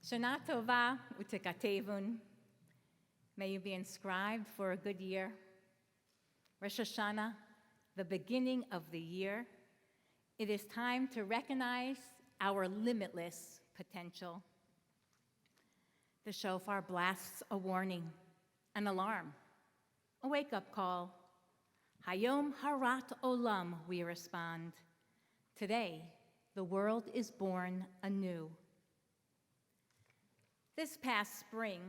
Shana Tova Utekatevun. May you be inscribed for a good year. Rosh Hashanah, the beginning of the year. It is time to recognize our limitless potential. The shofar blasts a warning, an alarm, a wake-up call. Hayom harat olam, we respond. Today, the world is born anew. This past spring,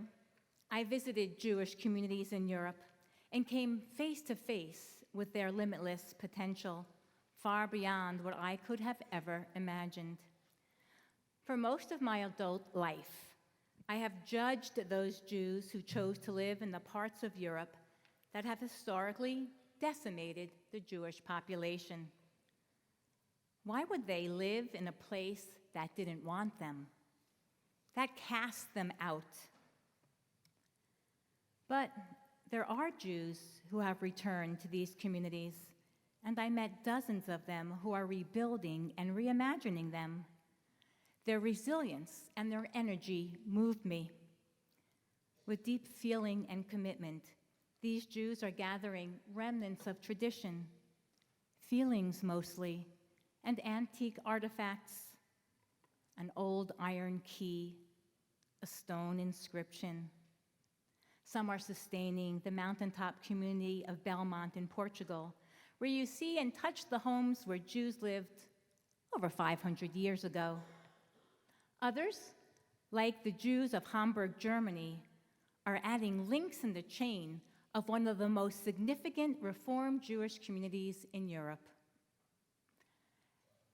I visited Jewish communities in Europe and came face to face with their limitless potential, far beyond what I could have ever imagined. For most of my adult life, I have judged those Jews who chose to live in the parts of Europe that have historically decimated the Jewish population. Why would they live in a place that didn't want them, that cast them out? But there are Jews who have returned to these communities, and I met dozens of them who are rebuilding and reimagining them. Their resilience and their energy moved me. With deep feeling and commitment, these Jews are gathering remnants of tradition, feelings mostly, and antique artifacts, an old iron key, a stone inscription. Some are sustaining the mountaintop community of Belmont in Portugal, where you see and touch the homes where Jews lived over 500 years ago. Others, like the Jews of Hamburg, Germany, are adding links in the chain of one of the most significant Reformed Jewish communities in Europe.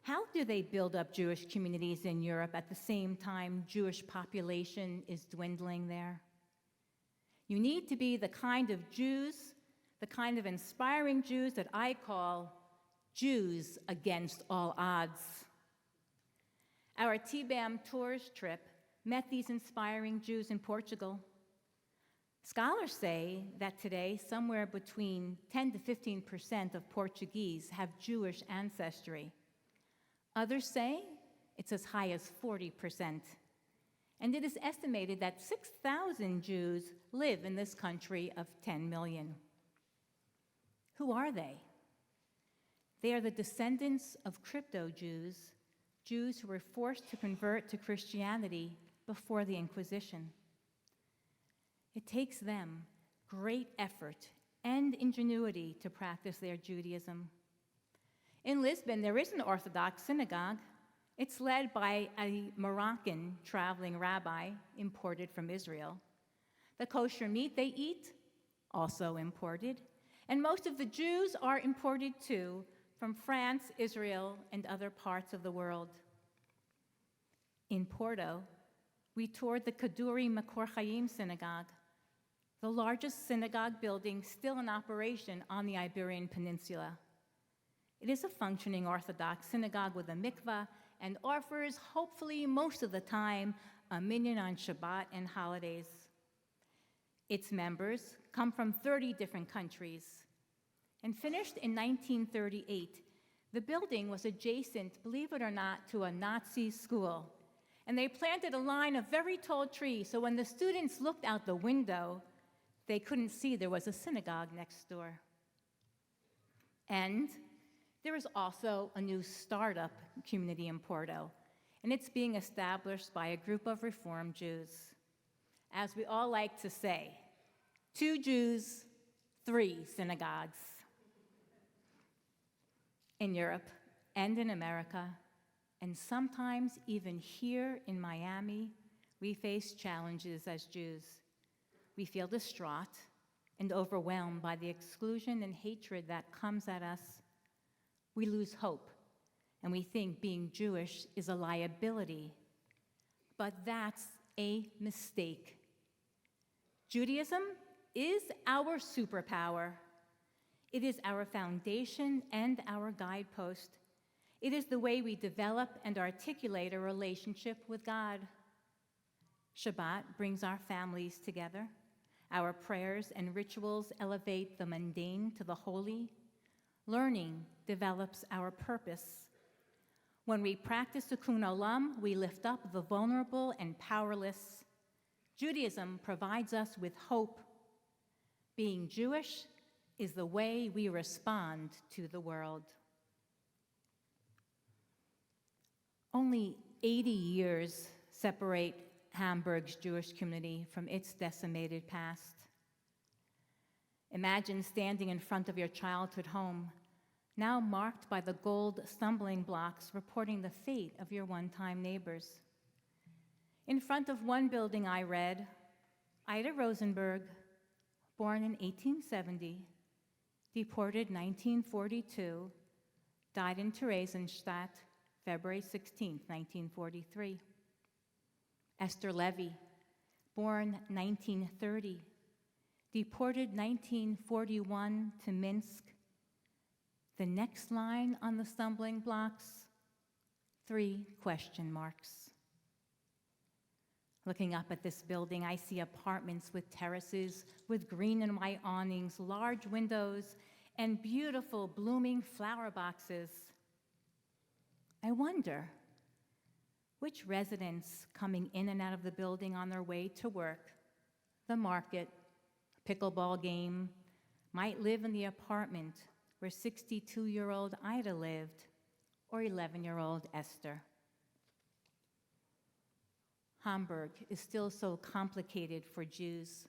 How do they build up Jewish communities in Europe at the same time Jewish population is dwindling there? You need to be the kind of Jews, the kind of inspiring Jews that I call Jews against all odds. Our TBAM Tours trip met these inspiring Jews in Portugal. Scholars say that today, somewhere between 10 to 15% of Portuguese have Jewish ancestry. Others say it's as high as 40%. And it is estimated that 6,000 Jews live in this country of 10 million. Who are they? They are the descendants of crypto-Jews, Jews who were forced to convert to Christianity before the Inquisition. It takes them great effort and ingenuity to practice their Judaism. In Lisbon, there is an Orthodox synagogue. It's led by a Moroccan traveling rabbi imported from Israel. The kosher meat they eat, also imported. And most of the Jews are imported too, from France, Israel, and other parts of the world. In Porto, we toured the Kaduri Makor Chaim synagogue, the largest synagogue building still in operation on the Iberian Peninsula. It is a functioning Orthodox synagogue with a mikveh and offers, hopefully most of the time, a minyan on Shabbat and holidays. Its members come from 30 different countries. And finished in 1938, the building was adjacent, believe it or not, to a Nazi school. And they planted a line of very tall trees, so when the students looked out the window, they couldn't see there was a synagogue next door. And there is also a new startup community in Porto, and it's being established by a group of Reformed Jews. As we all like to say, 2 Jews, 3 synagogues. In Europe and in America, and sometimes even here in Miami, we face challenges as Jews. We feel distraught and overwhelmed by the exclusion and hatred that comes at us. We lose hope, and we think being Jewish is a liability. But that's a mistake. Judaism is our superpower. It is our foundation and our guidepost. It is the way we develop and articulate a relationship with God. Shabbat brings our families together. Our prayers and rituals elevate the mundane to the holy. Learning develops our purpose. When we practice tikkun olam, we lift up the vulnerable and powerless. Judaism provides us with hope. Being Jewish is the way we respond to the world. Only 80 years separate Hamburg's Jewish community from its decimated past. Imagine standing in front of your childhood home, now marked by the gold stumbling blocks reporting the fate of your one-time neighbors. In front of one building I read, Ida Rosenberg, born in 1870, deported 1942, died in Theresienstadt, February 16, 1943. Esther Levy, born 1930, deported 1941 to Minsk. The next line on the stumbling blocks, 3 question marks. Looking up at this building, I see apartments with terraces, with green and white awnings, large windows, and beautiful blooming flower boxes. I wonder which residents coming in and out of the building on their way to work, the market, pickleball game, might live in the apartment where 62-year-old Ida lived, or 11-year-old Esther. Hamburg is still so complicated for Jews.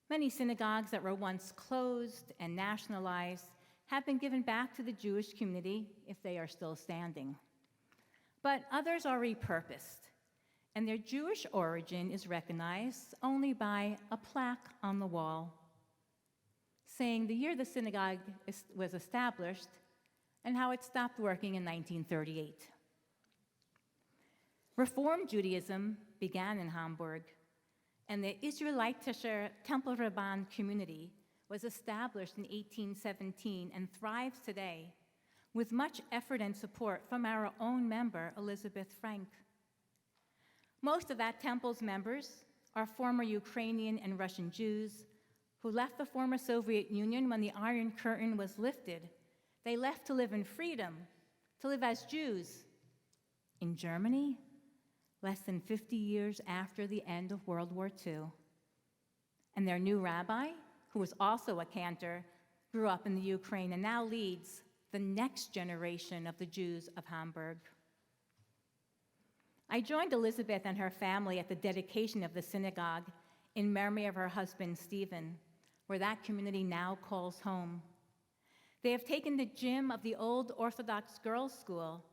Many synagogues that were once closed and nationalized have been given back to the Jewish community if they are still standing. But others are repurposed, and their Jewish origin is recognized only by a plaque on the wall saying the year the synagogue was established and how it stopped working in 1938. Reform Judaism began in Hamburg, and the Israelitische Tempelverband community was established in 1817 and thrives today with much effort and support from our own member, Elizabeth Frank. Most of that temple's members are former Ukrainian and Russian Jews who left the former Soviet Union when the Iron Curtain was lifted. They left to live in freedom, to live as Jews in Germany, less than 50 years after the end of World War II. And their new rabbi, who was also a cantor, grew up in the Ukraine and now leads the next generation of the Jews of Hamburg. I joined Elizabeth and her family at the dedication of the synagogue in memory of her husband, Stephen, where that community now calls home. They have taken the gym of the old Orthodox girls' school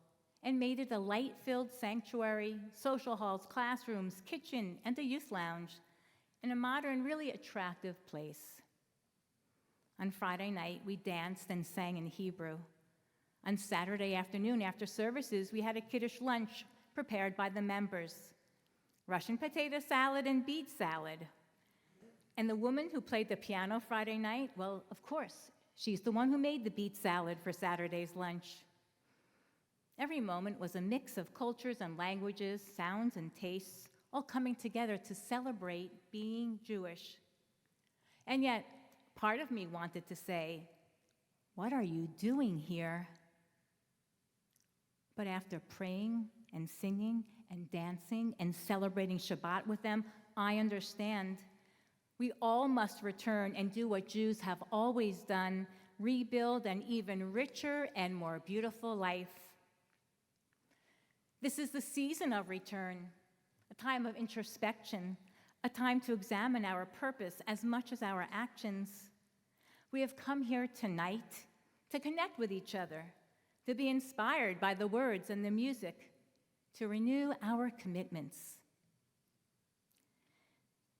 and made it a light-filled sanctuary, social halls, classrooms, kitchen, and a youth lounge in a modern, really attractive place. On Friday night, we danced and sang in Hebrew. On Saturday afternoon, after services, we had a Kiddush lunch prepared by the members. Russian potato salad and beet salad. And the woman who played the piano Friday night, well, of course, she's the one who made the beet salad for Saturday's lunch. Every moment was a mix of cultures and languages, sounds and tastes, all coming together to celebrate being Jewish. And yet, part of me wanted to say, "What are you doing here?" But after praying and singing and dancing and celebrating Shabbat with them, I understand. We all must return and do what Jews have always done, rebuild an even richer and more beautiful life. This is the season of return, a time of introspection, a time to examine our purpose as much as our actions. We have come here tonight to connect with each other, to be inspired by the words and the music, to renew our commitments.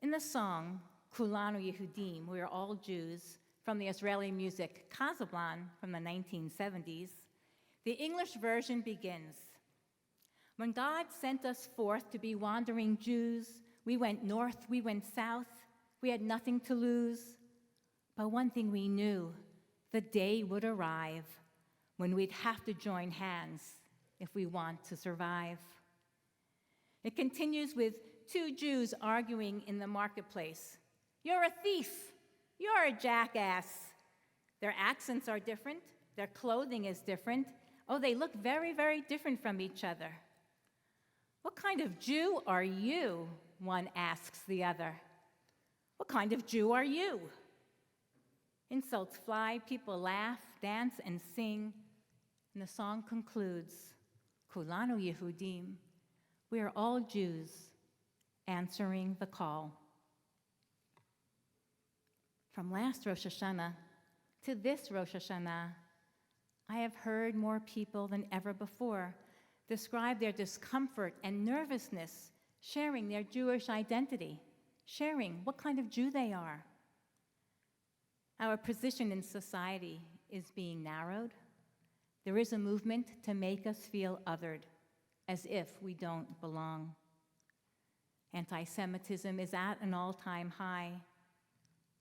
In the song, Kulanu Yehudim, we are all Jews, from the Israeli music Casablan from the 1970s, the English version begins, "When God sent us forth to be wandering Jews, we went north, we went south, we had nothing to lose. But one thing we knew, the day would arrive when we'd have to join hands if we want to survive." It continues with 2 Jews arguing in the marketplace. "You're a thief, you're a jackass." Their accents are different, their clothing is different, Oh, they look very, very different from each other. What kind of Jew are you? One asks the other. What kind of Jew are you? Insults fly, people laugh, dance, and sing, and the song concludes, Kulanu Yehudim, we are all Jews, answering the call. From last Rosh Hashanah to this Rosh Hashanah, I have heard more people than ever before describe their discomfort and nervousness sharing their Jewish identity, sharing what kind of Jew they are. Our position in society is being narrowed. There is a movement to make us feel othered, as if we don't belong. Antisemitism is at an all-time high.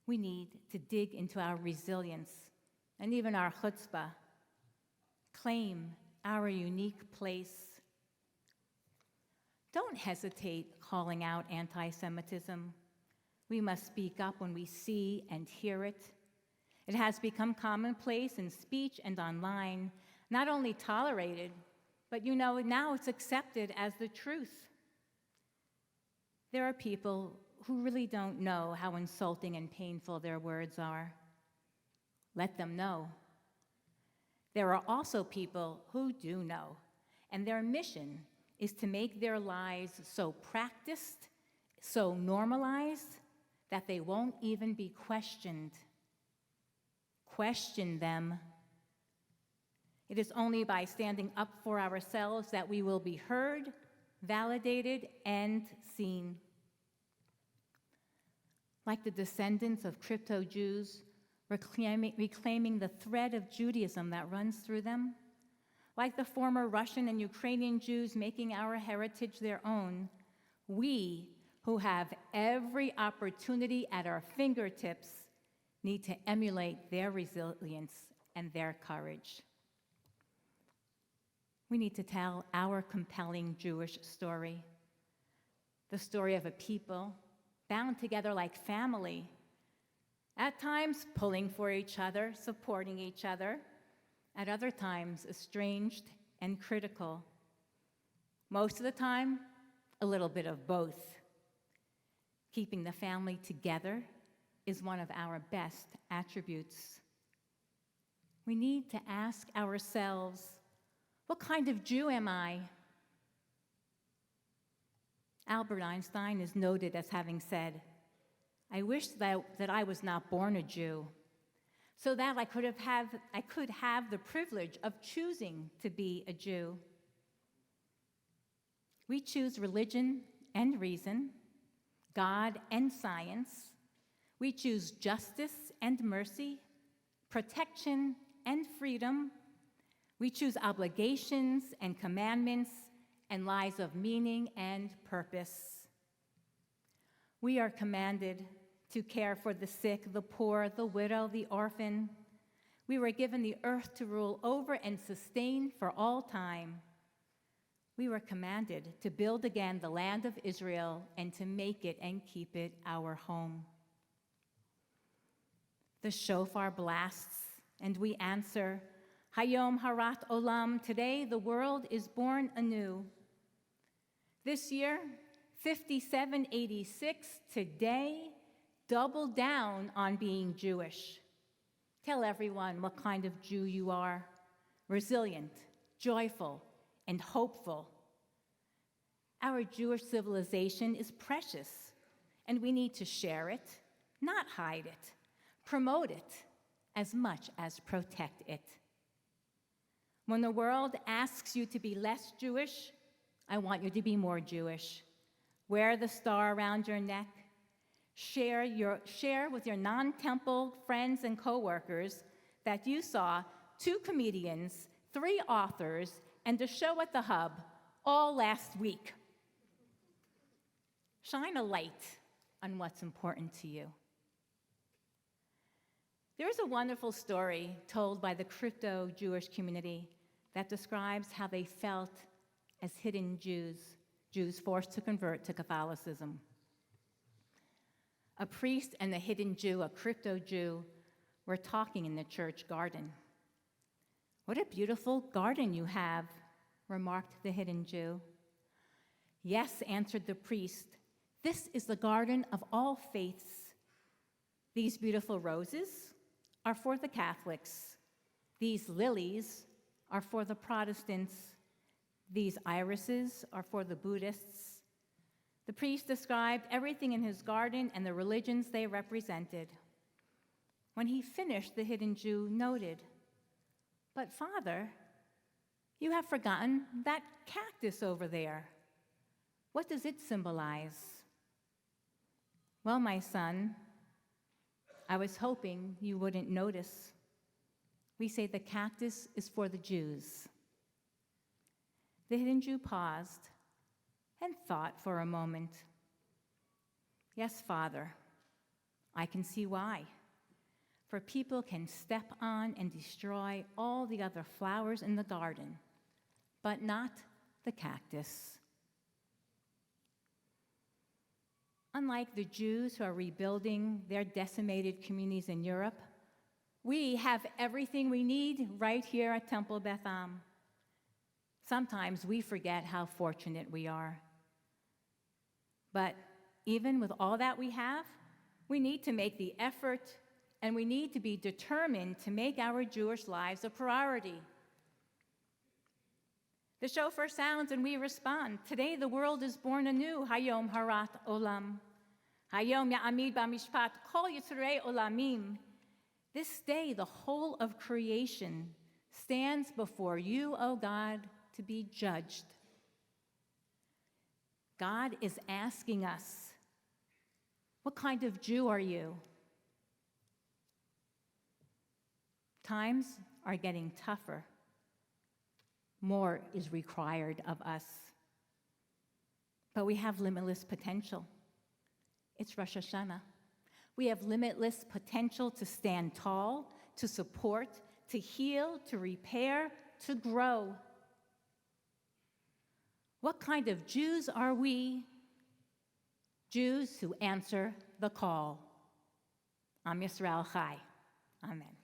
We need to dig into our resilience and even our chutzpah, claim our unique place. Don't hesitate calling out anti-Semitism. We must speak up when we see and hear it. It has become commonplace in speech and online, not only tolerated, but now it's accepted as the truth. There are people who really don't know how insulting and painful their words are. Let them know. There are also people who do know, and their mission is to make their lives so practiced, so normalized, that they won't even be questioned. Question them. It is only by standing up for ourselves that we will be heard, validated, and seen. Like the descendants of crypto-Jews, reclaiming the thread of Judaism that runs through them, like the former Russian and Ukrainian Jews making our heritage their own, we, who have every opportunity at our fingertips, need to emulate their resilience and their courage. We need to tell our compelling Jewish story, the story of a people bound together like family, at times pulling for each other, supporting each other, at other times estranged and critical. Most of the time, a little bit of both. Keeping the family together is one of our best attributes. We need to ask ourselves, what kind of Jew am I? Albert Einstein is noted as having said, I wish that I was not born a Jew, so that I could have the privilege of choosing to be a Jew. We choose religion and reason, God and science. We choose justice and mercy, protection and freedom. We choose obligations and commandments and lives of meaning and purpose. We are commanded to care for the sick, the poor, the widow, the orphan. We were given the earth to rule over and sustain for all time. We were commanded to build again the land of Israel and to make it and keep it our home. The shofar blasts, and we answer, Hayom Harat Olam, today the world is born anew. This year, 5786, today, double down on being Jewish. Tell everyone what kind of Jew you are, resilient, joyful, and hopeful. Our Jewish civilization is precious, and we need to share it, not hide it, promote it, as much as protect it. When the world asks you to be less Jewish, I want you to be more Jewish. Wear the star around your neck. Share with your non-temple friends and coworkers that you saw 2 comedians, 3 authors, and a show at the Hub all last week. Shine a light on what's important to you. There's a wonderful story told by the crypto-Jewish community that describes how they felt as hidden Jews forced to convert to Catholicism. A priest and a hidden Jew, a crypto-Jew, were talking in the church garden. "What a beautiful garden you have," remarked the hidden Jew. "Yes," answered the priest, "this is the garden of all faiths. These beautiful roses are for the Catholics. These lilies are for the Protestants. These irises are for the Buddhists." The priest described everything in his garden and the religions they represented. When he finished, the hidden Jew noted, "But Father, you have forgotten that cactus over there. What does it symbolize?" "Well, my son, I was hoping you wouldn't notice. We say the cactus is for the Jews." The hidden Jew paused and thought for a moment. "Yes, Father, I can see why. For people can step on and destroy all the other flowers in the garden, but not the cactus." Unlike the Jews who are rebuilding their decimated communities in Europe, we have everything we need right here at Temple Beth Am. Sometimes we forget how fortunate we are. But even with all that we have, we need to make the effort, and we need to be determined to make our Jewish lives a priority. The shofar sounds and we respond. Today the world is born anew. Hayom harat olam. Hayom ya'amid b'mishpat kol yitzrei olamim. This day the whole of creation stands before you, O God, to be judged. God is asking us, what kind of Jew are you? Times are getting tougher. More is required of us. But we have limitless potential. It's Rosh Hashanah. We have limitless potential to stand tall, to support, to heal, to repair, to grow. What kind of Jews are we? Jews who answer the call. Am Yisrael Chai. Amen.